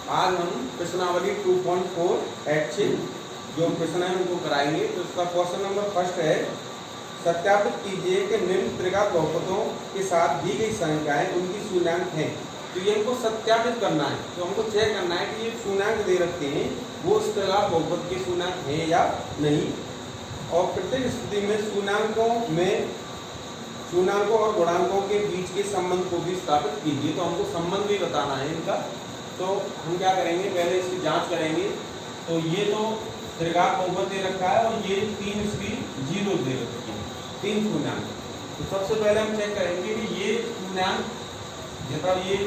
आज हम प्रश्नावली 2.4 ऐच्छिक जो प्रश्न है उनको कराएंगे। तो इसका क्वेश्चन नंबर फर्स्ट है, सत्यापित कीजिए कि निम्न त्रिघात बहुपदों के साथ दी गई संख्याएं उनकी शून्याङ्क हैं। तो ये हमको सत्यापित करना है, तो हमको चेक करना है कि ये शून्याङ्क दे रखे हैं वो इस त्रिघात बहुपद के शून्याङ्क हैं या नहीं। और प्रत्येक स्थिति में शून्याङ्कों और गुणांकों के बीच के संबंध को भी स्थापित कीजिए। तो हमको संबंध भी बताना है इनका। तो हम क्या करेंगे, पहले इसकी जांच करेंगे। तो ये तो त्रिघात बहुपद दे रखा है और ये 3 इसकी जीरो दे रखी है, 3 शून्याङ्क। तो सबसे पहले हम चेक करेंगे कि ये शून्याङ्क मतलब ये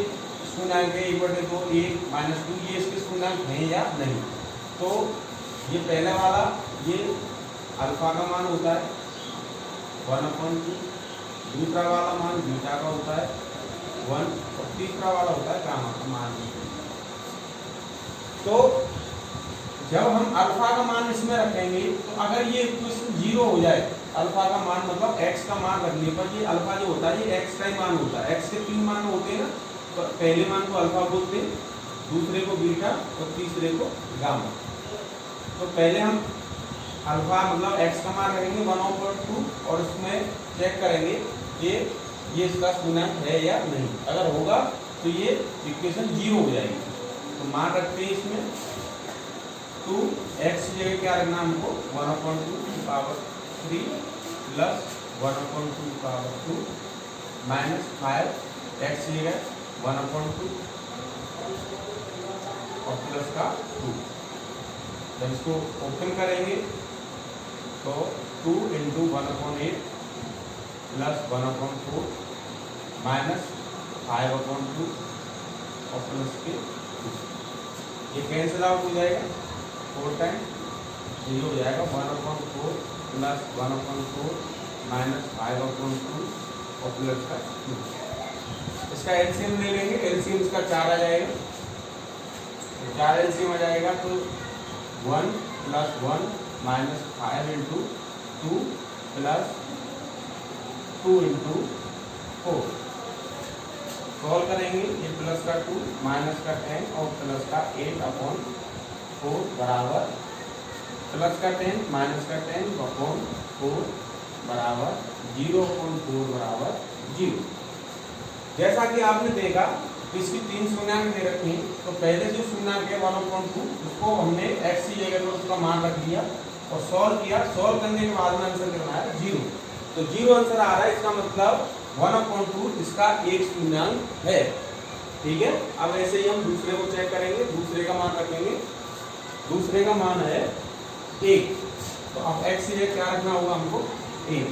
शून्याङ्क है 1/2 1 -2 ये इसके शून्याङ्क हैं या नहीं। तो ये पहले वाला ये अल्फा का मान होता है 1/2, दूसरा वाला मान बीटा का होता है 1 और तीसरा वाला होता है गामा का मान। तो जब हम अल्फा का मान इसमें रखेंगे तो अगर ये इक्वेशन 0 हो जाए, अल्फा का मान मतलब x का मान रखने पर ये अल्फा जो होता है ये x का ही मान होता है। x के 3 मान होते हैं ना, तो पहले मान को अल्फा बोलते हैं, दूसरे को बीटा और तीसरे को गामा। तो पहले हम अल्फा मतलब x का मान रखेंगे 1/2 और इसमें चेक करेंगे कि ये इसका शून्याङ्क है या नहीं। अगर होगा तो ये इक्वेशन 0 हो जाएगी। तो मान रखते हैं इसमें 2x की जगह क्या रखना हमको 1/2 power 3 plus 1/2 power 2 minus 5x की जगह 1/2 और प्लस का 2। जब इसको ओपन करेंगे तो 2 × 1/8 प्लस 1/4 माइनस 5/2 और प्लस के 2। ये कैंसिल आउट हो जाएगा, 4 टाइम ये हो जाएगा 1/4 प्लस 1/4 माइनस 5/2 और प्लस का 2। इसका एलसीएम ले लेंगे, एलसीएम इसका 4 आ जाएगा, 4 एलसीएम आ जाएगा तो 1 + 1 माइनस 5 × 2 प्लस 2 × 4। सॉल्व करेंगे, ये प्लस का 2 माइनस का 10 और प्लस का 8/4 बराबर प्लस का 10 माइनस का 10/4 बराबर 0/4 बराबर 0। जैसा कि आपने देखा इसकी 3 शून्याङ्क दे रखी हैं। तो पहले जो शून्याङ्क है 1/2 उसको हमने x की जगह पर उसका मान रख दिया और सॉल्व किया। सॉल्व करने के बाद में आंसर कितना है 0। तो 0 आंसर आ रहा है, इसका मतलब 1/2 इसका एक शून्याङ्क है। ठीक है, अब ऐसे ही हम दूसरे को चेक करेंगे, दूसरे का मान रखेंगे। दूसरे का मान है 1। तो अब x की जगह क्या रखना होगा हमको 1।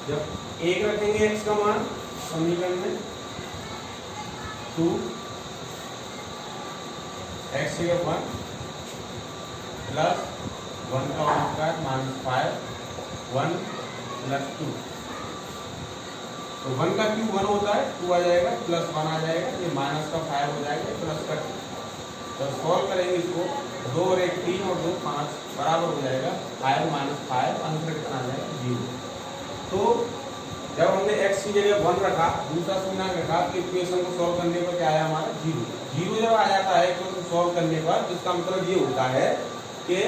जब 1 रखेंगे x का मान समीकरण में 2 x की जगह 1 प्लस 1 का होल स्क्वायर माइनस 5 1 प्लस 2। तो 1 का क्यूब 1 होता है, 2 आ जाएगा प्लस 1 आ जाएगा, ये माइनस का 5 हो जाएगा प्लस का 2। जब सॉल्व करेंगे इसको 2 और 1 3 और 2 5 बराबर हो जाएगा 5 - 5 आंसर कितना आ जाएगा 0। तो जब हमने x की जगह 1 रखा, दूसरा शून्याङ्क रखा, तो इक्वेशन को सॉल्व करने पर क्या आया हमारा 0। 0 जब आ जाता है इक्वेशन सॉल्व करने पर तो इसका मतलब ये होता है कि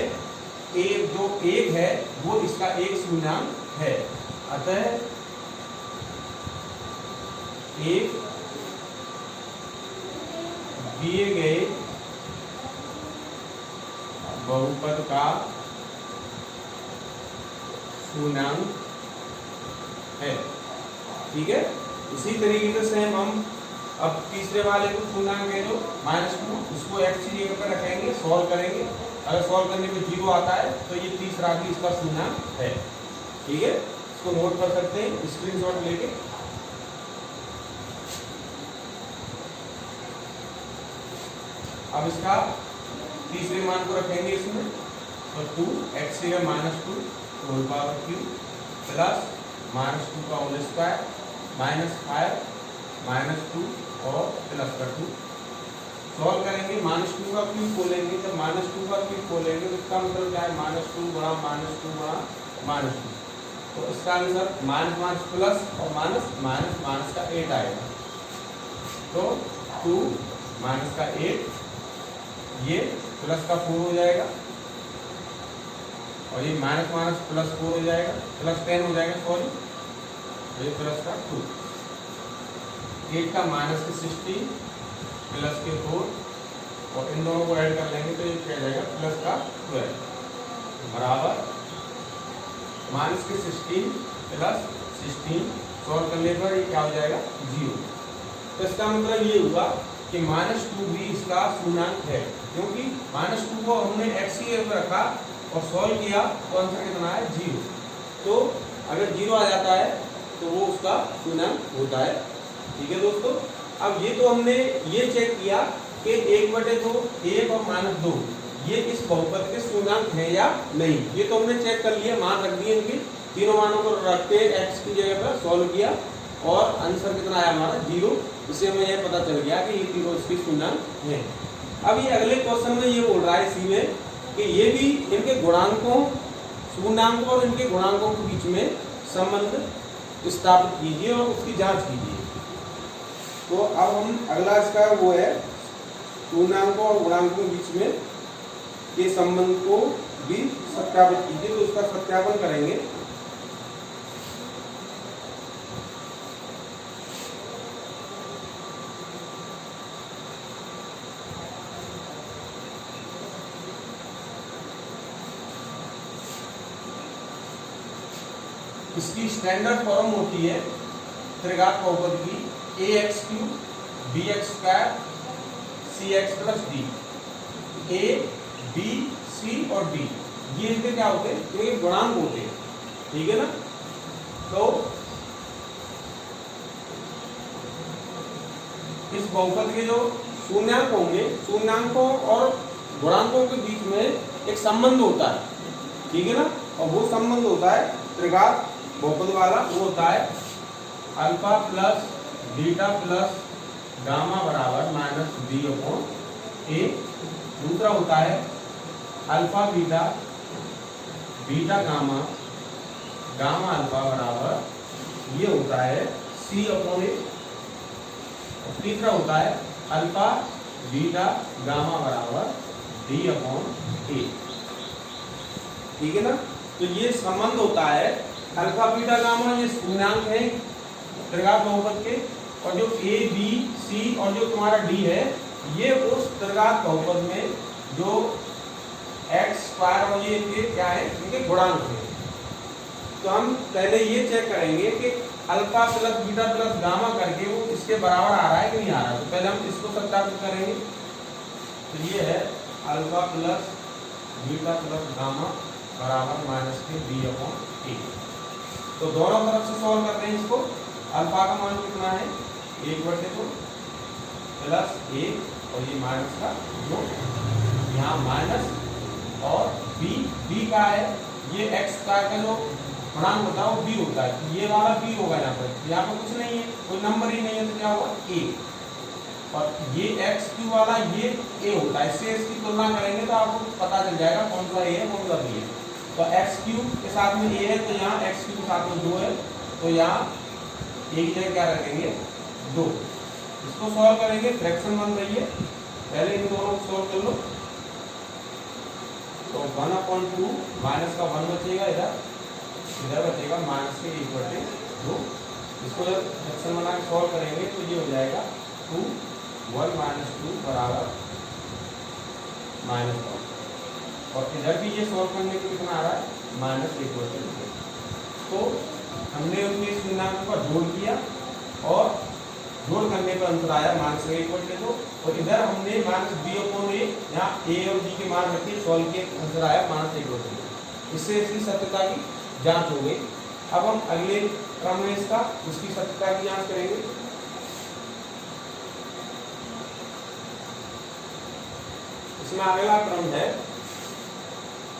जो 1 है वो इसका एक शून्याङ्क है। अतः 1 दिए गए बहुपद का शून्याङ्क है। ठीक है, इसी तरीके से हम अब तीसरे वाले को शून्याङ्क है जो -2 उसको x की जगह पर रखेंगे, सॉल्व करेंगे। अगर सॉल्व करने में 0 आता है तो ये तीसरा भी इसका शून्याङ्क है। ठीक है, इसको नोट कर सकते हैं स्क्रीनशॉट लेके। अब इसका तीसरे मान को रखेंगे इसमें, तो 2x की जगह -2 होल पावर क्यूब प्लस -2 का होल स्क्वायर माइनस 5 -2 और प्लस का 2। सॉल्व करेंगे, -2 का क्यूब खोलेंगे। जब -2 का क्यूब खोलेंगे तो इसका मतलब क्या है -2 × -2 × -2। तो इसका आंसर माइनस माइनस प्लस और माइनस माइनस माइनस का 8 आएगा। तो 2 माइनस का 8, ये प्लस का 4 हो जाएगा और ये माइनस माइनस प्लस 4 हो जाएगा, प्लस 10 हो जाएगा, सॉरी, ये प्लस का 2, 8 का माइनस के 16 प्लस के 4 और इन दोनों को ऐड कर लेंगे तो ये क्या जाएगा प्लस का 12 बराबर माइनस के 16 प्लस 16 सॉल्व करने पर ये क्या हो जाएगा 0। तो इसका मतलब ये हुआ कि -2 भी इसका पूर्णांक है, क्योंकि -2 को हमने x की जगह रखा और सॉल्व किया तो आंसर कितना है 0। तो अगर 0 आ जाता है तो वो उसका पूर्णांक होता है। ठीक है दोस्तों, अब ये तो हमने ये चेक किया कि 1/2 1 और -2 ये इस बहुपद के पूर्णांक है या नहीं, ये तो हमने चेक कर लिया, मान रख दिए इनके तीनों मानों को रख के x की जगह पर सॉल्व किया और आंसर कितना आया हमारा 0। इससे हमें यह पता चल गया कि ये तीनों इसकी पूर्णांक है। अब ये अगले क्वेश्चन में ये बोल रहा है इसी में कि ये भी इनके गुणांकों, पूर्णांकों और इनके गुणांकों के बीच में संबंध स्थापित कीजिए और उसकी जांच कीजिए। तो अब हम अगला इसका वो है पूर्णांकों और गुणांकों के बीच में के संबंध को भी सत्यापित कीजिए। तो उसका सत्यापन करेंगे। इसकी स्टैंडर्ड फॉर्म होती है त्रिघात बहुपद की ax³ bx² cx + d। a b c और d ये इनके क्या होते हैं, ये गुणांक होते हैं। ठीक है ना। तो इस बहुपद के जो शून्याङ्क होंगे, शून्याङ्कों और गुणांकों के बीच में एक संबंध होता है। ठीक है ना। और वो संबंध होता है त्रिघात बहुपद वाला, वो होता है alpha plus beta plus gamma बराबर -b/a। दूसरा होता है alpha beta beta gamma gamma alpha बराबर ये होता है c/a। तीसरा होता है अल्फा बीटा गामा बराबर d/a। ठीक है ना। तो ये संबंध होता है अल्फा बीटा गामा, ये पूर्णांक है त्रिघात बहुपद के, और जो a b c और जो तुम्हारा d है ये उस त्रिघात बहुपद में जो x² और ये इनके क्या है, इनके गुणांक है। तो हम पहले ये चेक करेंगे कि alpha plus beta plus gamma करके वो इसके बराबर आ रहा है कि नहीं आ रहा है। तो पहले हम इसको सत्यापित करेंगे। तो ये है alpha plus beta plus gamma बराबर -b/a। तो दोनों तरफ से सॉल्व करते हैं इसको। अल्फा का मान कितना है 1/2 प्लस 1 और ये माइनस का 2, यहाँ माइनस, और b का है ये x² का जो गुणांक होता है वो b होता है, ये वाला b होगा। यहाँ पर कुछ नहीं है, कोई नंबर ही नहीं है, तो क्या होगा a, और ये x³ वाला ये a होता है। इससे इसकी तुलना करेंगे तो आपको पता चल जाएगा कौन सा a है कौन सा b है। तो x³ के साथ में a है तो यहाँ x³ के साथ में 2 है, तो यहाँ a की जगह क्या रखेंगे 2। इसको सॉल्व करेंगे, फ्रैक्शन बन रही है, पहले इन दोनों को सॉल्व कर लो। तो 1/2 माइनस का 1 बचेगा, इधर बचेगा माइनस के 1/2। इसको जब फ्रैक्शन बना के सॉल्व करेंगे तो ये हो जाएगा 2 1 - 2 बराबर -1, और इधर भी ये सॉल्व करने के कितना आ रहा है -1/2। तो हमने उनके इस पूर्णांक का जोड़ किया और जोड़ करने पर आंसर आया -1/2, और इधर हमने -b/a यहाँ a और b के मान रखे, सॉल्व किए, आंसर आया -1/2। इससे इसकी सत्यता की जांच हो गई। अब हम अगले क्रम में इसकी सत्यता की जांच करेंगे। इसमें अगला क्रम है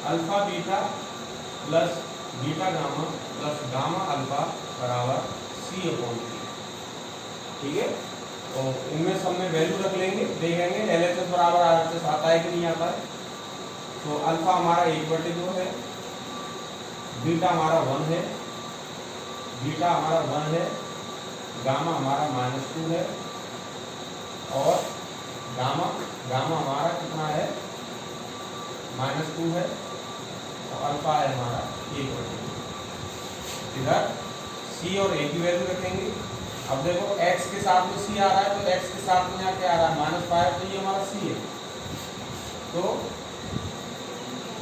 alpha beta plus beta gamma plus gamma alpha बराबर c/a। ठीक है। तो इनमें सब में वैल्यू रख लेंगे, देखेंगे LHS बराबर RHS आता है कि नहीं आता है। तो अल्फा हमारा 1/2 है, बीटा हमारा 1 है, बीटा हमारा 1 है, गामा हमारा -2 है और गामा हमारा कितना है, -2 है और अल्फा है हमारा 1/2। इधर c और a की वैल्यू रखेंगे। अब देखो x के साथ में c आ रहा है तो x के साथ में यहाँ क्या आ रहा है, -5, तो ये हमारा c है, तो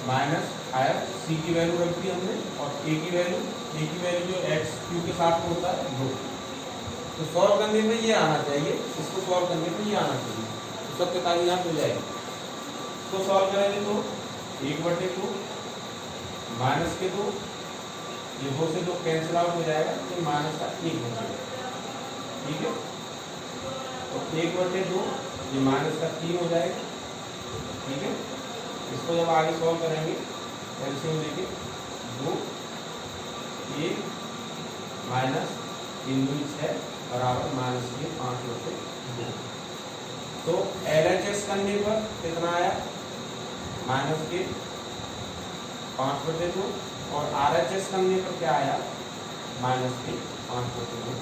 -5 c की वैल्यू रख दी हमने और a की वैल्यू जो x³ के साथ में होता है 2। तो सॉल्व करने में ये आना चाहिए, इसको सॉल्व करने में ये आना चाहिए, तो सब किताबी यहाँ हो जाएगी। तो सॉल्व करेंगे तो 1/2 माइनस के 2, ये 2 से 2 कैंसिल आउट हो जाएगा, तो माइनस का 1 हो जाएगा, ठीक है। तो 1/2 ये माइनस का 3 हो जाएगा, ठीक है। इसको जब आगे सॉल्व करेंगे एलसीएम लेके 2 1 माइनस 3 2 6 बराबर -5/2। तो एलएचएस करने पर कितना आया, -5/2 और आरएचएस करने पर क्या आया, -5/2।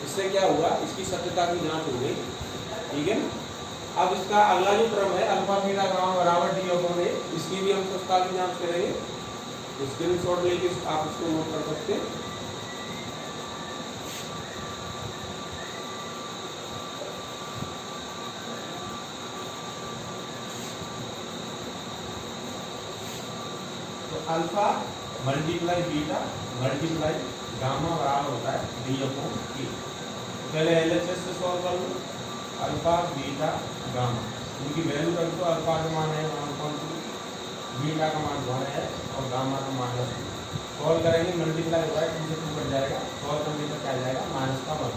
इससे क्या हुआ, इसकी सत्यता की जांच हो गई, ठीक है। अब इसका अगला जो क्रम है अल्फा बीटा गामा बराबर d/a, इसकी भी हम सत्यता की जांच करेंगे। स्क्रीनशॉट लेके आप इसको नोट कर सकते हैं। तो alpha multiply beta multiply gamma बराबर होता है d/a। पहले एलएचएस से सॉल्व कर लो, अल्फा बीटा गामा इनकी वैल्यू रख दो। अल्फा का मान है 1.2, बीटा का मान 1 है और गामा का मान 2। सॉल्व करेंगे, मल्टीप्लाई हुआ है 2 से 2 कट जाएगा, सॉल्व करने पर क्या आ जाएगा, -1।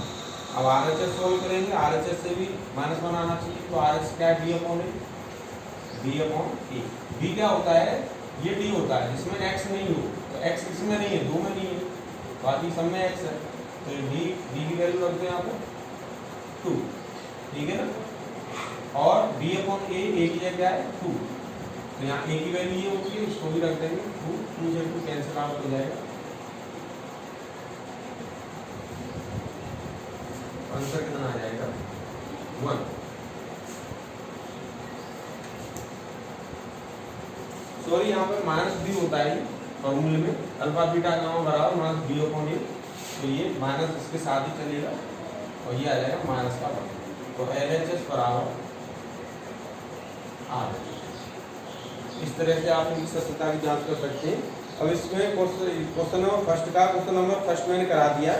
अब आरएचएस सॉल्व करेंगे, आरएचएस से भी -1 आना चाहिए, तो आरएचएस क्या है, d/a। b क्या होता है, ये d होता है जिसमें x नहीं हो, तो x इसमें नहीं है, 2 में नहीं है, बाकी सब में x है, तो d की वैल्यू रखते हैं यहाँ पर 2, ठीक है ना। और b/a की जगह क्या है 2, तो यहाँ a की वैल्यू ये होती है, इसको भी रख देंगे 2 से 2 कैंसिल आउट हो जाएगा, आंसर कितना आ जाएगा 1। सॉरी यहाँ पर -b होता है फॉर्मूले में, अल्फा बीटा गामा बराबर -b/a, तो ये माइनस इसके साथ ही चलेगा और ये आ जाएगा -1। तो एलएचएस बराबर R। इस तरह से आप इनकी सत्यता की जांच कर सकते हैं। अब इसमें क्वेश्चन नंबर फर्स्ट मैंने करा दिया,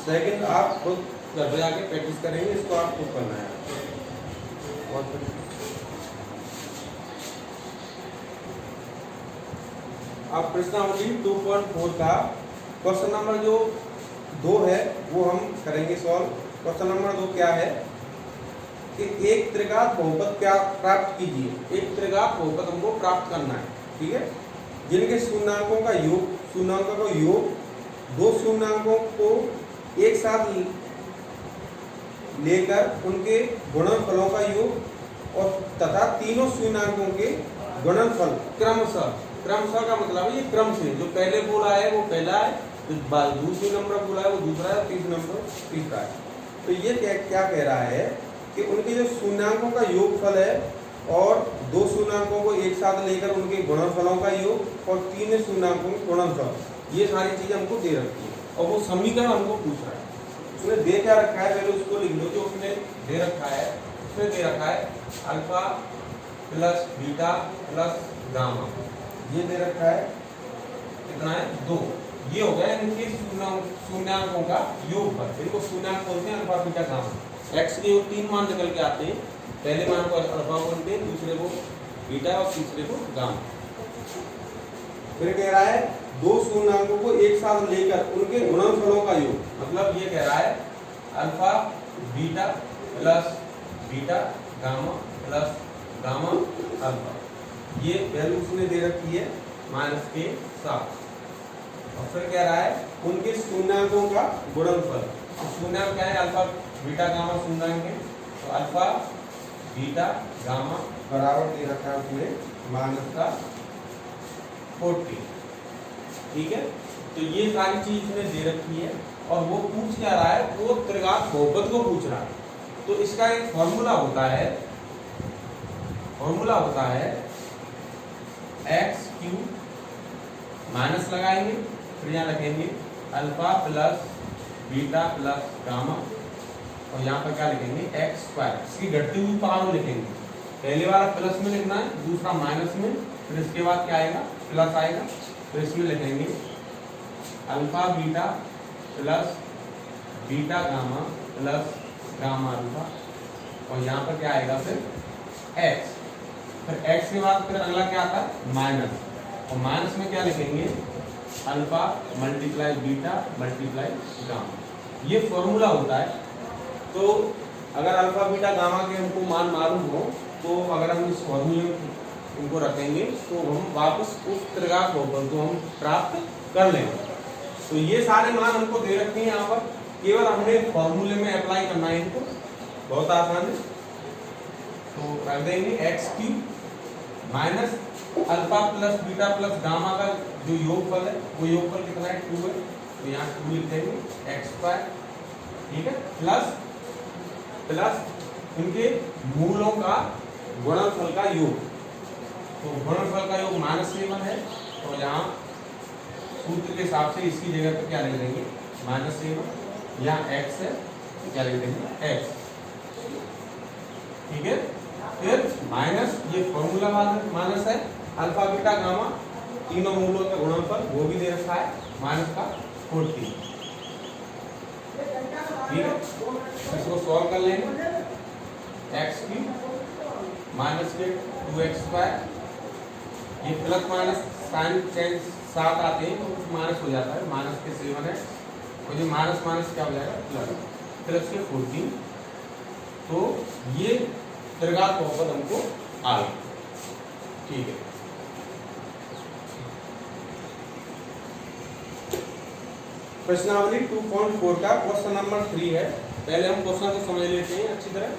सेकंड आप खुद घर पे जाके प्रैक्टिस करेंगे, इसको आप खुद करना है। और अब प्रश्नावली 2.4 का क्वेश्चन नंबर जो 2 है वो हम करेंगे सॉल्व। क्वेश्चन नंबर 2 क्या है कि एक त्रिघात बहुपद क्या प्राप्त कीजिए। एक त्रिघात बहुपद हमको प्राप्त करना है, ठीक है, जिनके शून्याङ्कों का योग दो शून्याङ्कों को एक साथ लेकर उनके गुणनफलों का योग और तथा तीनों शून्याङ्कों के गुणनफल क्रमशः का मतलब है ये क्रम से, जो पहले बोला है वो पहला है, जो दूसरे नंबर बोला है वो दूसरा है, तीसरा नंबर तीसरा है। तो ये क्या कह रहा है कि उनके जो शून्याङ्कों का योगफल है और दो शून्याङ्कों को एक साथ लेकर उनके गुणनफलों का योग और तीन शून्याङ्कों के गुणनफल, ये सारी चीजें हमको दे रखी है और वो समीकरण हमको पूछ रहा है। उसने दे क्या रखा है, पहले उसको लिख लो। जो उसने दे रखा है, उसने दे रखा है alpha plus beta plus gamma, ये दे रखा है, कितना है 2। ये हो गया इनके शून्याङ्कों का योगफल, इनको शून्याङ्क बोलते हैं अल्फा बीटा गामा। एक्स के 3 मान निकल के आते हैं, पहले मान को अल्फा बोलते हैं, दूसरे को बीटा और तीसरे को गामा। फिर कह रहा है दो शून्याङ्कों को एक साथ लेकर उनके गुणनफलों का योग, मतलब ये कह रहा है alpha beta plus beta gamma plus gamma alpha, ये वैल्यू उसने दे रखी है -7। और फिर कह रहा है उनके शून्याङ्कों का गुणनफल। शून्याङ्क क्या है, अल्फा बीटा गामा शून्याङ्क है, तो अल्फा बीटा गामा बराबर दे रखा है उसने -40, ठीक है। तो ये सारी चीज उसने दे रखी है और वो पूछ क्या रहा है, वो त्रिघात बहुपद को पूछ रहा है। तो इसका एक फॉर्मूला होता है एक्स क्यूब, माइनस लगाएंगे, फिर यहाँ लिखेंगे alpha plus beta plus gamma, और यहाँ पर क्या लिखेंगे एक्स स्क्वायर। इसकी घटती हुई पावर लिखेंगे, पहले वाला प्लस में लिखना है, दूसरा माइनस में, फिर इसके बाद क्या आएगा प्लस आएगा। तो इसमें लिखेंगे alpha beta plus beta gamma plus gamma alpha, और यहाँ पर क्या आएगा फिर एक्स। फिर एक्स के बाद फिर अगला क्या आता है माइनस, और माइनस में क्या लिखेंगे alpha multiply beta multiply gamma. ये फॉर्मूला होता है। तो अगर अल्फा बीटा गामा के हमको मान मालूम हो, तो अगर हम इस फॉर्मूले में इनको रखेंगे तो हम वापस उस त्रिघात बहुपद को हम प्राप्त कर लेंगे। तो ये सारे मान हमको दे रखे हैं यहाँ पर, केवल हमने फॉर्मूले में अप्लाई करना है इनको, बहुत आसान है। तो कर देंगे x cube minus alpha plus beta plus gamma का जो योगफल है, वो योगफल कितना है 2 है, तो यहाँ 2 लिख देंगे एक्स स्क्वायर, ठीक है, प्लस इनके मूलों का गुणनफल का योग। तो गुणनफल का योग -7 है, तो यहाँ सूत्र के हिसाब से इसकी जगह पर क्या लिख देंगे -7, यहाँ एक्स है, क्या लिख देंगे एक्स, ठीक है। फिर माइनस ये फॉर्मूला माइनस है, अल्फा बीटा गामा तीनों मूलों का गुणनफल वो भी दे रखा है माइनस का 40, ठीक है। इसको सॉल्व कर लेंगे, एक्स की माइनस के 2x स्क्वायर, ये प्लस माइनस साइन चेंज साथ आते हैं तो माइनस हो जाता है, माइनस के 7 है, और ये माइनस माइनस क्या हो जाएगा प्लस के 14। तो ये त्रिघात बहुपद हमको आ गया, ठीक है। प्रश्नावली 2.4 का क्वेश्चन नंबर 3 है। पहले हम क्वेश्चन को समझ लेते हैं अच्छी तरह।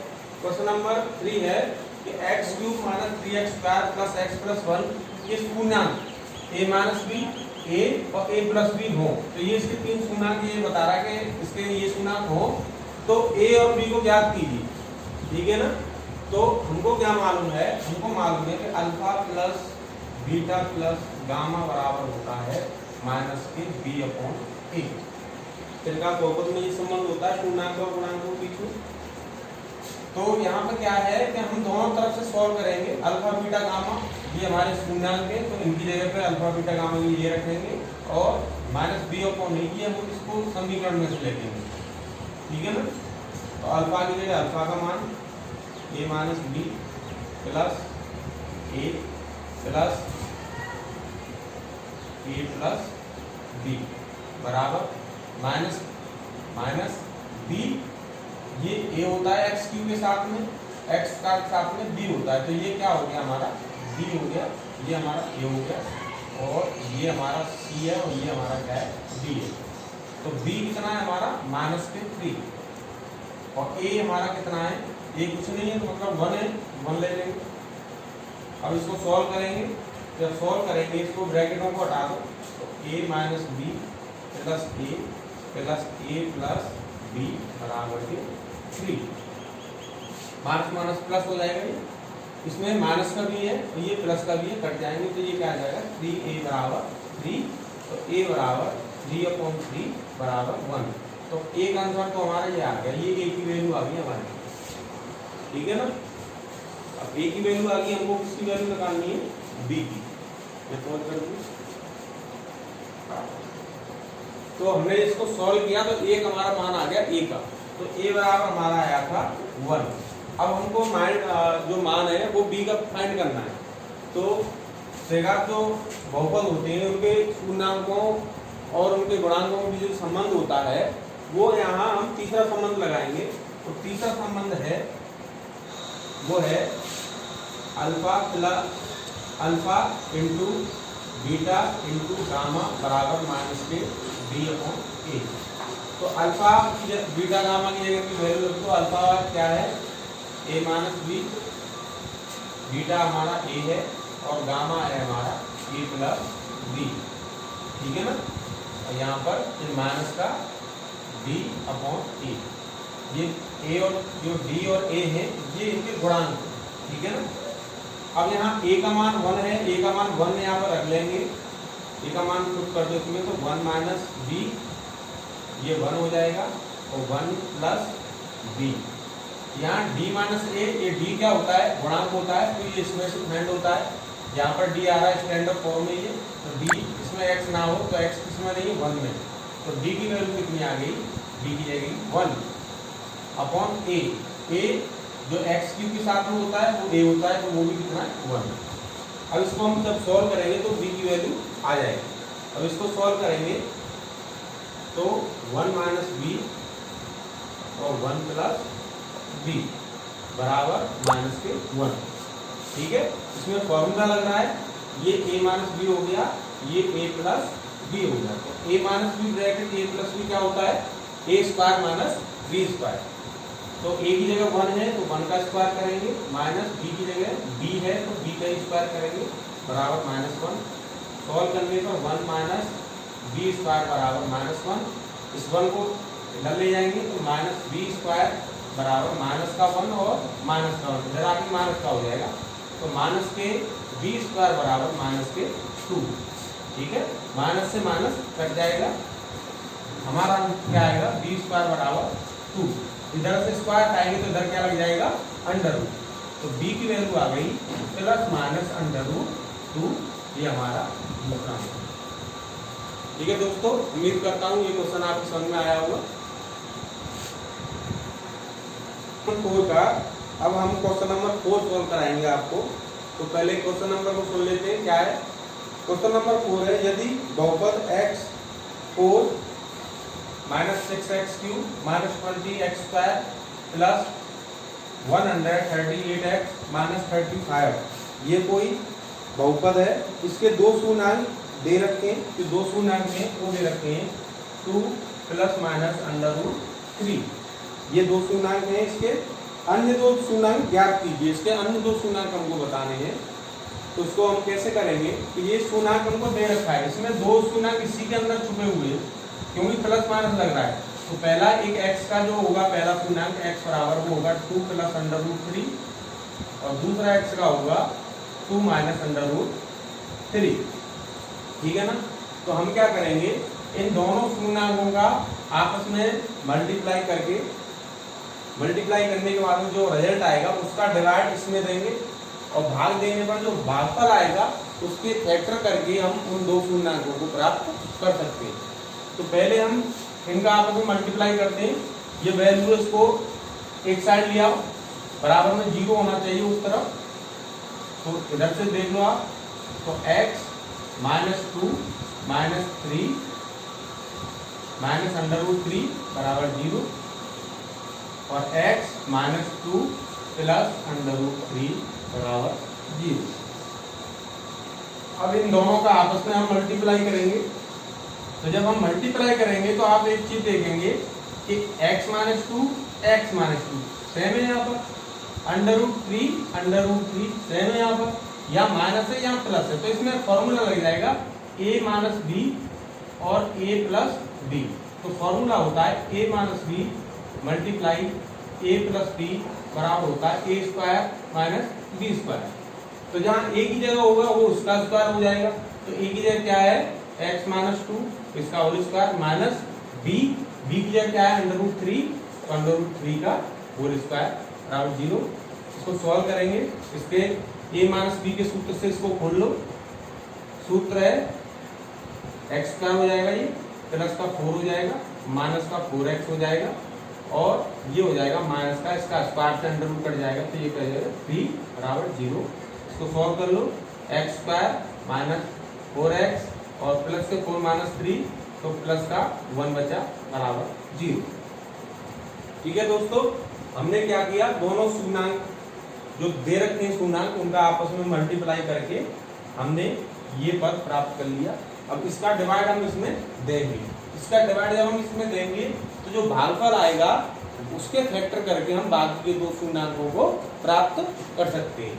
क्वेश्चन नंबर 3 है कि x cube minus 3x square plus x plus 1 ये पूर्णांक a माइनस बी ए और a प्लस बी हो। तो ये इसके 3 पूर्णांक ये बता रहा है कि इसके ये पूर्णांक हो, तो a और b को ज्ञात कीजिए, ठीक है ना। तो हमको क्या मालूम है, हमको मालूम है कि alpha plus beta plus gamma बराबर होता है माइनस के b/a। त्रिघात बहुपद में ये संबंध होता है पूर्णांक और गुणांक के बीच में। तो यहाँ पर क्या है कि हम दोनों तरफ से सॉल्व करेंगे, अल्फा बीटा गामा ये हमारे पूर्णांक है, तो इनकी जगह पे अल्फा बीटा गामा ये रखेंगे, और माइनस b/a ये हम इसको समीकरण में से लेंगे, ठीक है ना। तो अल्फा की जगह अल्फा का मान a minus b plus a plus b बराबर माइनस b, ये a होता है एक्स क्यूब के साथ में, एक्स का साथ में b होता है, तो ये क्या हो गया हमारा b हो गया, ये हमारा a हो गया, और ये हमारा c है, और ये हमारा क्या है b है। तो b कितना है हमारा -3, और a हमारा कितना है, a कुछ नहीं है तो मतलब 1 है, 1 ले लेंगे। अब इसको सॉल्व करेंगे, जब सॉल्व करेंगे इसको ब्रैकेटों को हटा दो, तो a minus b plus a plus b बराबर के 3, माइनस माइनस प्लस हो जाएगा, ये इसमें माइनस का भी है तो ये प्लस का भी है, कट जाएंगे तो ये क्या आ जाएगा 3a बराबर 3, तो a बराबर 3/3 बराबर 1। तो a का आंसर तो हमारा ये आ गया, ये a की वैल्यू आ गई हमारे, ठीक है ना। अब a की वैल्यू आ गई, हमको किसकी वैल्यू निकालनी है b की, मैं सॉल्व कर दूं। तो हमने इसको सॉल्व किया तो एक हमारा मान आ गया a का, तो a बराबर हमारा आया था 1। अब हमको जो मान है वो b का फाइंड करना है। तो त्रिघात जो बहुपद होते हैं उनके पूर्णांकों और उनके गुणांकों के बीच जो संबंध होता है वो यहाँ हम तीसरा संबंध लगाएंगे। तो तीसरा संबंध है वो है alpha into beta into gamma बराबर -b/a। तो अल्फा बीटा गामा की जगह की वैल्यू रखो, अल्फा क्या है a माइनस बी, बीटा हमारा a है और गामा है हमारा a प्लस b, ठीक है ना। और यहाँ पर माइनस का डी अपॉन ए। ये ए और जो डी और ए है ये इनके गुणांक, ठीक है ना। अब यहाँ a का मान 1 है, a का मान 1 यहाँ पर रख लेंगे, a का मान पुट कर दो इसमें, तो 1 माइनस बी, ये 1 हो जाएगा, और 1 प्लस बी। यहाँ d माइनस ए, ये d क्या होता है, गुणांक होता है, तो ये इसमें से फ्रेंड होता है। यहाँ पर d आ रहा है स्टैंडर्ड फॉर्म में, ये तो d इसमें x ना हो तो x किसमें नहीं है, 1 में, तो d की वैल्यू कितनी आ गई, d की जाएगी 1 अपॉन a। a जो x क्यूब के साथ में होता है वो a होता है, तो वो भी कितना है 1। अब इसको हम जब सॉल्व करेंगे तो b की वैल्यू आ जाएगी। अब इसको सॉल्व करेंगे तो 1 माइनस बी और 1 प्लस बी बराबर माइनस के 1, ठीक है। इसमें फॉर्मूला लग रहा है, ये a माइनस बी हो गया, ये a प्लस बी हो गया, तो a minus b bracket a plus b क्या होता है, a square minus b square. तो a की जगह 1 है तो 1 का स्क्वायर करेंगे, माइनस b की जगह b है तो b का स्क्वायर करेंगे, बराबर माइनस 1। सॉल्व करने पर 1 माइनस बी स्क्वायर बराबर माइनस 1, इस 1 को इधर ले जाएंगे तो माइनस बी स्क्वायर बराबर माइनस का 1 और माइनस का 1, इधर आके माइनस का हो जाएगा, तो माइनस के बी स्क्वायर बराबर माइनस के 2, ठीक है। माइनस से माइनस कट जाएगा, हमारा क्या आएगा, बी स्क्वायर बराबर 2। इधर से स्क्वायर आएंगे तो इधर क्या लग जाएगा, अंडर रूट, तो b की वैल्यू आ गई प्लस माइनस अंडर रूट 2, ये हमारा दूसरा आंसर। ठीक है दोस्तों, उम्मीद करता हूँ ये क्वेश्चन आपको समझ में आया होगा। 4 का अब हम क्वेश्चन नंबर 4 सॉल्व कराएंगे आपको। तो पहले क्वेश्चन नंबर को सुन लेते हैं, क्या है। क्वेश्चन नंबर 4 है, यदि बहुपद x4 minus 6x³ minus 20x² plus 138x minus 35 ये कोई बहुपद है, इसके दो पूर्णांक दे रखे हैं, जो दो पूर्णांक हैं वो दे रखे हैं 2 प्लस माइनस अंडर रूट 3, ये दो पूर्णांक हैं। इसके अन्य दो पूर्णांक ज्ञात कीजिए, इसके अन्य दो पूर्णांक हमको बताने हैं। तो उसको हम कैसे करेंगे कि ये पूर्णांक हमको दे रखा है, इसमें दो पूर्णांक इसी के अंदर छुपे हुए हैं, क्योंकि प्लस माइनस लग रहा है। तो पहला एक x का जो होगा, पहला पूर्णांक x बराबर वो होगा 2 प्लस अंडर रूट 3, और दूसरा x का होगा 2 माइनस अंडर रूट 3, ठीक है ना। तो हम क्या करेंगे, इन दोनों पूर्णांकों का आपस में मल्टीप्लाई करके, मल्टीप्लाई करने के बाद में जो रिजल्ट आएगा उसका डिवाइड इसमें देंगे, और भाग देने पर जो भागफल आएगा उसके फैक्टर करके हम उन दो पूर्णांकों को प्राप्त कर सकते हैं। तो पहले हम इनका आपस में मल्टीप्लाई करते हैं, ये वैल्यू इसको एक साइड लिया, बराबर में 0 होना चाहिए उस तरफ, तो इधर से देख लो आप, तो x minus 2 minus 3 minus under root 3 बराबर 0, और x minus 2 plus under root 3 बराबर 0। अब इन दोनों का आपस में हम मल्टीप्लाई करेंगे। तो जब हम मल्टीप्लाई करेंगे तो आप एक चीज देखेंगे कि x minus 2 x minus 2 same है यहाँ पर, अंडर रूट 3 सेम है यहाँ पर, या माइनस है या प्लस है, तो इसमें फॉर्मूला लग जाएगा a माइनस बी और a प्लस बी। तो फॉर्मूला होता है a minus b multiply a plus b बराबर होता है a square minus b square. तो जहाँ a की जगह होगा वो उसका स्क्वायर हो जाएगा, तो a की जगह क्या है, x माइनस 2 इसका होल स्क्वायर माइनस b की जगह क्या है, अंडर रूट 3, तो अंडर रूट 3 का होल स्क्वायर बराबर 0। इसको सॉल्व करेंगे, इसके a माइनस बी के सूत्र से इसको खोल लो, सूत्र है x स्क्वायर हो जाएगा, ये प्लस का 4 हो जाएगा, माइनस का 4x हो जाएगा, और ये हो जाएगा माइनस का, इसका स्क्वायर से अंडर रूट कट जाएगा, तो ये कह जाएगा 3 बराबर 0। इसको सॉल्व कर लो, x स्क्वायर माइनस 4x और प्लस के 4 माइनस 3, तो प्लस का 1 बचा बराबर 0। ठीक है दोस्तों, हमने क्या किया, दोनों पूर्णांक जो दे रखे हैं पूर्णांक उनका आपस में मल्टीप्लाई करके हमने ये पद प्राप्त कर लिया। अब इसका डिवाइड हम इसमें देंगे, इसका डिवाइड जब हम इसमें देंगे तो जो भागफल आएगा उसके फैक्टर करके हम बाकी के दो पूर्णांकों को प्राप्त कर सकते हैं।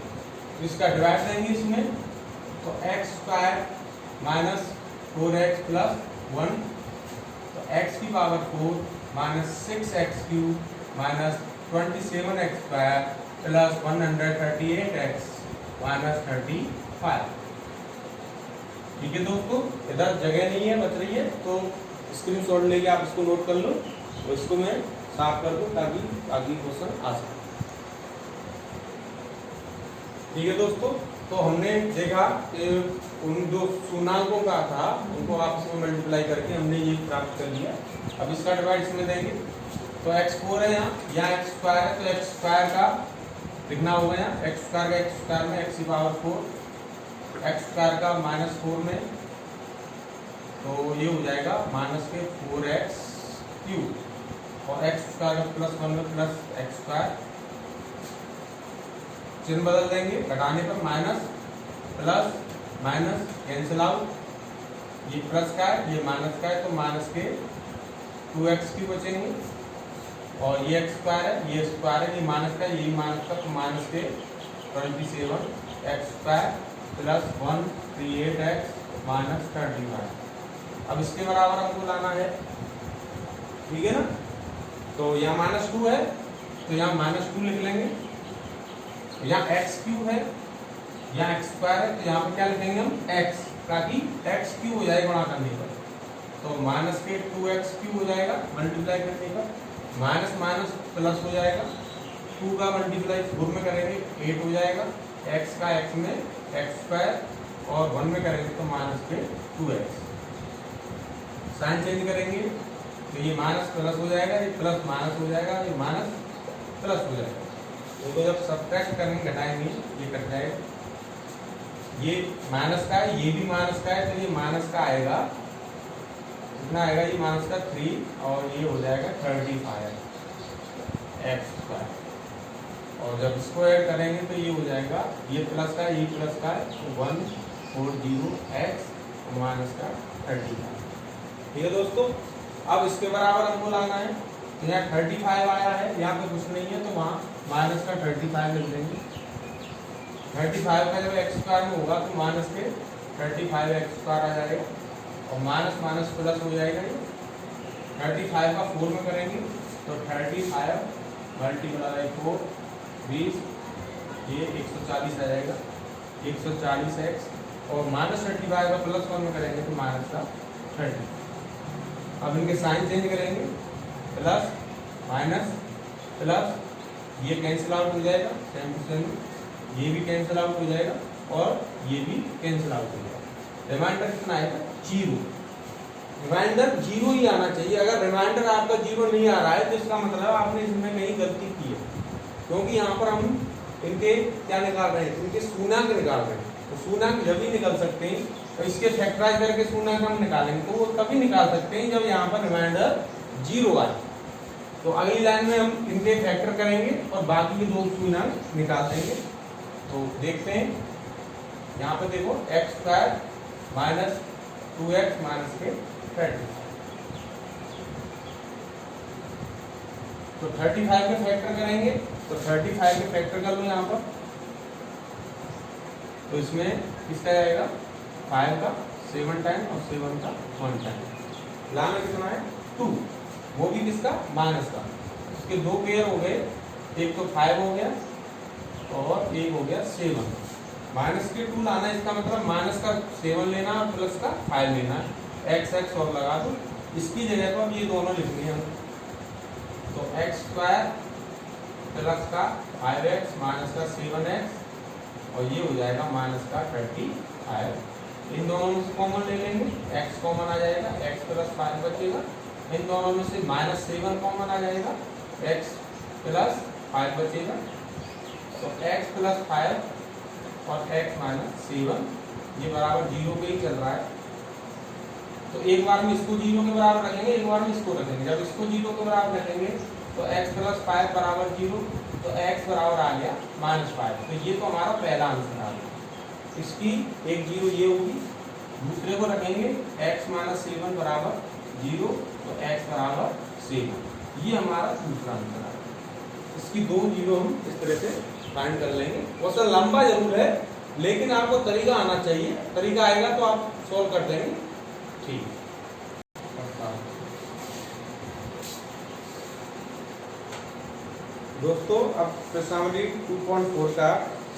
तो इसका डिवाइड देंगे इसमें, तो x square minus 4x plus 1, तो x की power 4 minus 6x³ minus 27x² plus 138x minus 35। ठीक है दोस्तों, इधर जगह नहीं है बच रही है तो स्क्रीनशॉट लेके आप इसको नोट कर लो और इसको मैं साफ कर दूं ताकि आगे क्वेश्चन आ सके। ठीक है दोस्तों, तो हमने देखा कि उन जो पूर्णांकों का था उनको आपस में मल्टीप्लाई करके हमने ये प्राप्त कर लिया। अब इसका डिवाइड इसमें देंगे तो x4 है, यहाँ x² है तो x² का लिखना होगा, यहाँ x² का x² में x⁴, x² का -4 में तो ये हो जाएगा -4x³ और x² का +1 में प्लस x², चिन्ह बदल देंगे, घटाने पर minus plus minus cancel out, ये प्लस का है ये माइनस का है तो माइनस के 2x³ बचेंगे और ये x² है ये स्क्वायर है, ये माइनस का यही माइनस का तो माइनस के 27x² प्लस 138x माइनस 35। अब इसके बराबर हमको लाना है, ठीक है ना। तो यहाँ -2 है तो यहाँ -2 लिख लेंगे, यहाँ x³ है यहाँ x² है तो यहाँ पे क्या लिखेंगे हम x, ताकि x³ हो जाएगा गुणा करने पर तो माइनस के 2x³ हो जाएगा मल्टीप्लाई करने पर, माइनस माइनस प्लस हो जाएगा, 2 का मल्टीप्लाई 4 में करेंगे 8 हो जाएगा, x का x में x² और 1 में करेंगे तो माइनस के 2x, साइन चेंज करेंगे तो ये माइनस प्लस हो जाएगा, ये प्लस माइनस हो जाएगा, ये माइनस प्लस हो जाएगा। तो जब सब्ट्रैक्ट करेंगे घटाएंगे ये कट जाएगा, ये माइनस का है ये भी माइनस का है तो ये माइनस का आएगा, कितना आएगा ये माइनस का 3 और ये हो जाएगा 35x²। और जब इसको ऐड करेंगे तो ये हो जाएगा ये प्लस का ये प्लस का है तो 140x माइनस का 35। ठीक है दोस्तों, अब इसके बराबर हमको लाना है तो यहाँ 35 आया है, यहाँ पे कुछ नहीं है तो वहाँ माइनस का 35 लिख देंगे। 35 का जब x² में होगा तो माइनस के 35x² आ जाएगा और माइनस माइनस प्लस हो जाएगा, ये 35 का 4 में करेंगे तो 35 मल्टीप्लाई 4 20 ये 140 आ जाएगा, 140x और -35 का +1 में करेंगे तो माइनस का 30। अब इनके साइन चेंज करेंगे, प्लस माइनस प्लस ये कैंसिल आउट हो जाएगा, सेम टू सेम ये भी कैंसिल आउट हो जाएगा और ये भी कैंसिल आउट हो जाएगा। रिमाइंडर कितना आएगा 0, रिमाइंडर 0 ही आना चाहिए। अगर रिमाइंडर आपका 0 नहीं आ रहा है तो इसका मतलब आपने इसमें कहीं गलती की है, क्योंकि यहाँ पर हम इनके क्या निकाल रहे हैं, इनके पूर्णांक निकाल रहे हैं। तो पूर्णांक जब ही निकल सकते हैं तो इसके फैक्टराइज करके पूर्णांक हम निकालेंगे तो वो तभी निकाल सकते हैं जब यहाँ पर रिमाइंडर 0 आए। तो अगली लाइन में हम इनके फैक्टर करेंगे और बाकी के 2 पूर्णांक निकाल देंगे। तो देखते हैं यहाँ पे देखो x² माइनस 2x माइनस के 30, तो 35 के फैक्टर करेंगे तो 35 के फैक्टर कर लो यहाँ पर, तो इसमें किसका आएगा 5 का 7 टाइम और 7 का 1 टाइम, लाना कितना है 2, वो भी किसका माइनस का। इसके 2 पेयर हो गए, एक तो 5 हो गया और एक हो गया 7, माइनस के 2 लाना है, इसका मतलब माइनस का 7 लेना और प्लस का 5 लेना है, x और लगा दो, इसकी जगह पर ये दोनों लिखनी है तो x² प्लस का 5x माइनस का 7x और ये हो जाएगा माइनस का 35। इन दोनों में से कॉमन ले लेंगे, x कॉमन आ जाएगा, x प्लस 5 बचेगा, इन दोनों में से -7 कॉमन आ जाएगा, x प्लस 5 बचेगा, तो x प्लस 5 और x माइनस 7 ये बराबर 0 पे ही चल रहा है। तो एक बार में इसको 0 के बराबर रखेंगे, एक बार में इसको रखेंगे। जब इसको 0 के बराबर रखेंगे तो x प्लस 5 बराबर 0, तो x बराबर आ गया -5। तो ये तो हमारा पहला आंसर आ गया। इसकी एक 0 ये होगी, दूसरे को रखेंगे x माइनस 7 बराबर 0, तो x बराबर 7, ये हमारा दूसरा आंसर आ गया। इसकी 2 0 हम इस तरह से फाइंड कर लेंगे। वो सर लंबा जरूर है लेकिन आपको तरीका आना चाहिए, तरीका आएगा तो आप सॉल्व कर देंगे। ठीक, दोस्तों अब प्रश्नावली 2.4 का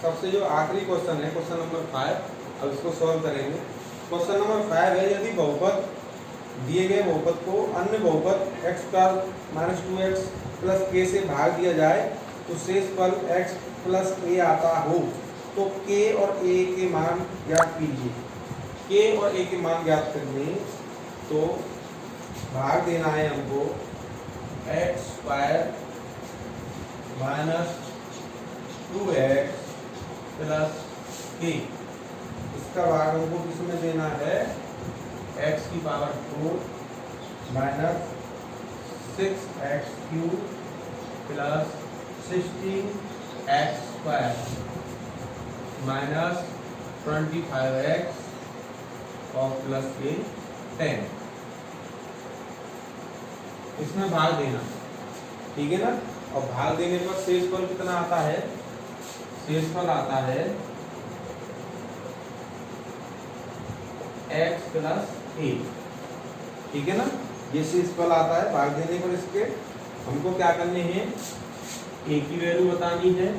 सबसे जो आखिरी क्वेश्चन है, क्वेश्चन नंबर 5, अब इसको सॉल्व करेंगे। क्वेश्चन नंबर 5 है, यदि बहुपद दिए गए बहुपद को अन्य बहुपद x square minus 2x plus k से भाग दिया जाए तो शेष फल x प्लस a आता हो तो k और a के मान ज्ञात कीजिए। k और a के मान ज्ञात करने तो भाग देना है हमको x square minus 2x plus k, इसका भाग हमको किसमें देना है, x की power 4 minus 6x cube plus 16x square minus 25x और प्लस के 10, इसमें भाग देना, ठीक है ना। और भाग देने पर शेषफल कितना आता है, शेषफल आता है x प्लस a, ठीक है ना। ये शेषफल आता है भाग देने पर। इसके हमको क्या करने हैं, a की वैल्यू बतानी है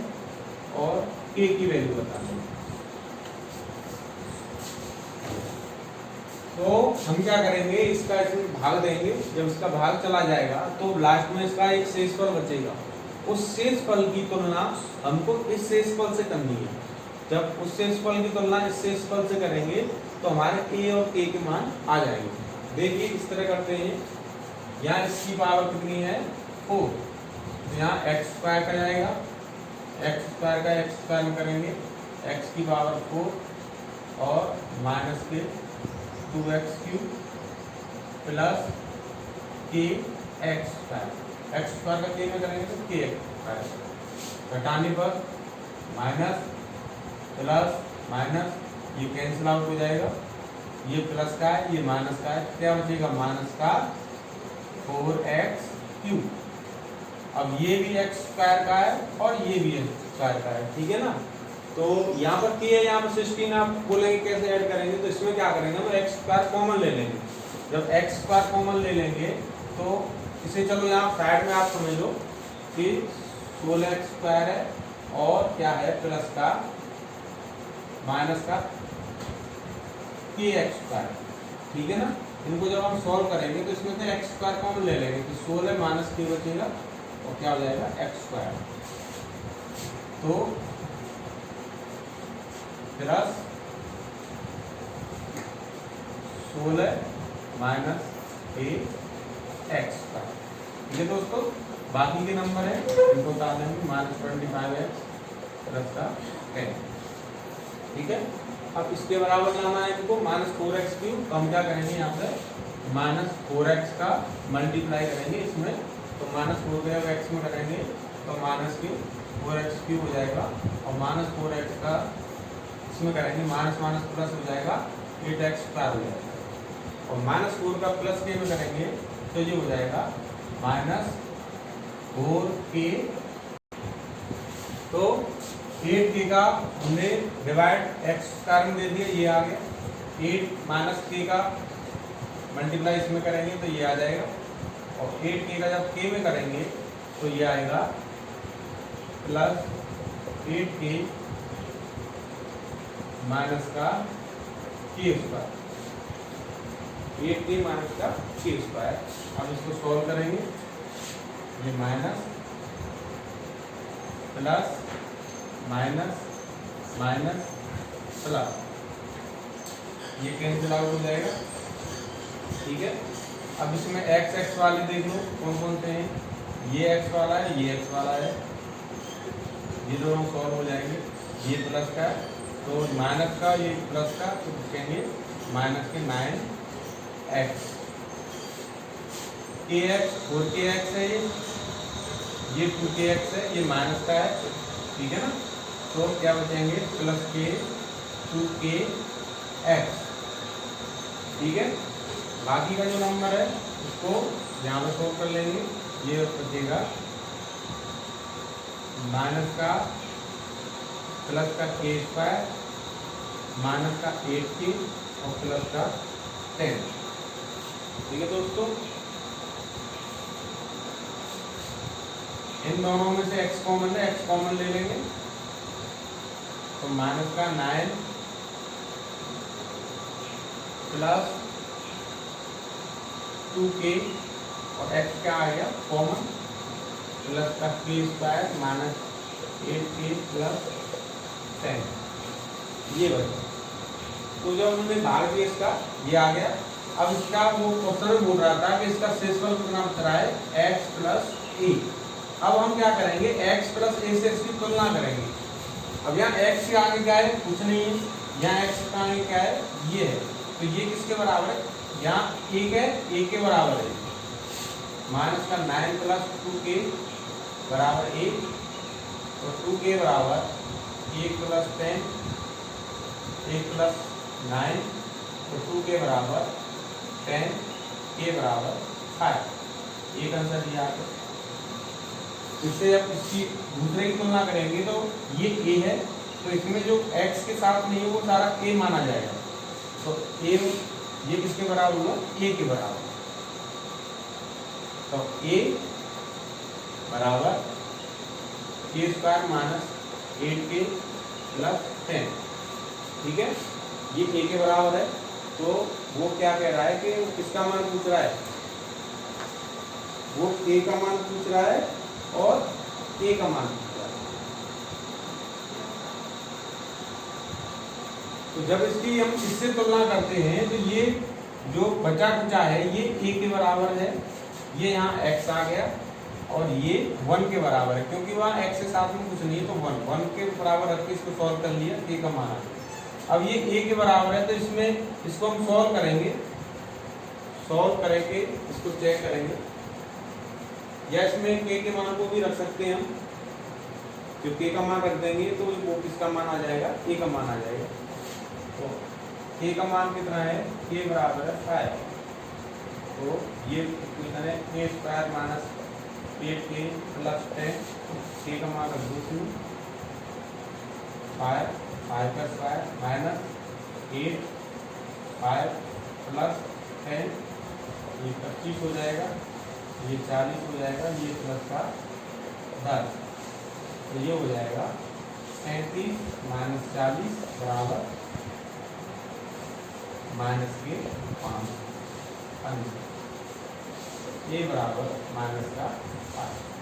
और k की वैल्यू बतानी है। तो हम क्या करेंगे, इसका इसमें भाग देंगे, जब इसका भाग चला जाएगा तो लास्ट में इसका एक शेषफल बचेगा। उस शेषफल की तुलना हमको इस शेषफल से करनी है। जब उस शेषफल की तुलना इस शेषफल से करेंगे तो हमारे a और k के मान आ जाएंगे। देखिए इस तरह करते हैं, यहाँ इसकी पावर कितनी है 4, तो यहाँ x स्क्वायर का जाएगा, x स्क्वायर का x स्क्वायर में करेंगे x की पावर 4 और माइनस के 2x cube plus k x square, x square का k में करेंगे तो k स्क्वायर, घटाने पर माइनस प्लस माइनस ये कैंसिल आउट हो जाएगा, ये प्लस का है ये माइनस का है, क्या बचेगा माइनस का 4x क्यूब। अब ये भी x स्क्वायर का है और ये भी x स्क्वायर का है, ठीक है ना। तो यहाँ पर k है, यहाँ पर 16, आप बोलेंगे कैसे ऐड करेंगे, तो इसमें क्या करेंगे हम x स्क्वायर कॉमन ले लेंगे। जब x स्क्वायर कॉमन ले लेंगे तो इसे चलो यहाँ साइड में आप समझ लो कि 16x स्क्वायर है और क्या है प्लस का माइनस का kx स्क्वायर, ठीक है ना। इनको जब हम सॉल्व करेंगे तो इसमें से x स्क्वायर कॉमन ले लेंगे तो 16 माइनस k बचेगा और क्या हो जाएगा x स्क्वायर, तो plus 16 minus a x square, ठीक है दोस्तों। बाकी के नंबर है इनको डाल देंगे माइनस 25x प्लस का 10, ठीक है। अब इसके बराबर लाना है इनको माइनस 4x क्यूब, तो हम क्या करेंगे यहाँ पे माइनस 4x का मल्टीप्लाई करेंगे इसमें, तो माइनस 4 को x में करेंगे तो माइनस क्यूब 4x क्यूब हो जाएगा और माइनस 4x का इसमें करेंगे माइनस माइनस प्लस हो जाएगा 8x स्क्वायर हो जाएगा और माइनस 4 का प्लस k में करेंगे तो ये हो जाएगा माइनस 4k। तो 8k का हमने डिवाइड x स्क्वायर में दे दिया, ये आ गया। 8 माइनस k का मल्टीप्लाई इसमें करेंगे तो ये आ जाएगा और 8k का जब k में करेंगे तो ये आएगा प्लस 8k माइनस का k स्क्वायर, 8k माइनस का k स्क्वायर। अब इसको सॉल्व करेंगे, ये minus plus minus minus plus, ये कैंसिल आउट हो जाएगा, ठीक है। अब इसमें x x वाले देख लो कौन कौन से हैं, ये x वाला है ये x वाला है, ये दोनों सॉल्व हो जाएंगे। ये प्लस का है तो माइनस का ये प्लस का तो लिखेंगे माइनस के 9x, kx 4kx है, ये 2kx है, ये माइनस का है, ठीक है ना। तो क्या बचेंगे प्लस के 2kx, ठीक है। बाकी का जो नंबर है उसको यहाँ पर सोल्व कर लेंगे, ये बचेगा माइनस का प्लस का k स्क्वायर माइनस का 8k और प्लस का 10, ठीक है दोस्तों। इन दोनों में से x कॉमन है, x कॉमन ले लेंगे तो माइनस का 9 प्लस 2k और x क्या आ गया कॉमन प्लस का k square minus 8k plus 10 ये बचा। तो जब हमने भाग दिया इसका ये आ गया। अब इसका वो क्वेश्चन में बोल रहा था कि इसका शेषफल कितना बच रहा है x प्लस ए। अब हम क्या करेंगे x प्लस ए से इसकी तुलना करेंगे। अब यहाँ x के आगे क्या है कुछ नहीं है, यहाँ x के आगे क्या है ये है, तो ये किसके बराबर है यहाँ 1 है, 1 के बराबर है माइनस का 9 प्लस 2k बराबर 1 तो 2k बराबर 1 प्लस 10 1 प्लस 9 तो 2k बराबर 10 k बराबर 5 एक आंसर दिया आपको। इससे जब इसकी दूसरे की तुलना करेंगे तो ये a है तो इसमें जो x के साथ नहीं है वो सारा a माना जाएगा तो a ये किसके बराबर हुआ a के बराबर। तो a बराबर k square minus 8k plus 10 ठीक है ये a के बराबर है। तो वो क्या कह रहा है कि वो किसका मान पूछ रहा है, वो a का मान पूछ रहा है और a का मान पूछ रहा है। तो जब इसकी हम इससे तुलना करते हैं तो ये जो बचा कुचा है ये a के बराबर है, ये यहाँ x आ गया और ये 1 के बराबर है क्योंकि वहाँ x के साथ में कुछ नहीं है तो 1 के बराबर रख के इसको सॉल्व कर लिया a का मान आ गया। अब ये a के बराबर है तो इसमें इसको हम सॉल्व करेंगे इसको चेक करेंगे या इसमें k के मान को भी रख सकते हैं हम, जो k का मान रख देंगे तो वो किसका मान आ जाएगा a का मान आ जाएगा। तो k का मान कितना है k बराबर है 5 तो ये इक्वेशन है k square minus 8k plus 10 k का मान रख दो इसमें 5 का स्क्वायर माइनस 8 5 प्लस 10 ये 25 हो जाएगा, ये 40 हो जाएगा, ये प्लस का 10 तो ये हो जाएगा 35 माइनस 40 बराबर माइनस के 5 ये बराबर माइनस का 5।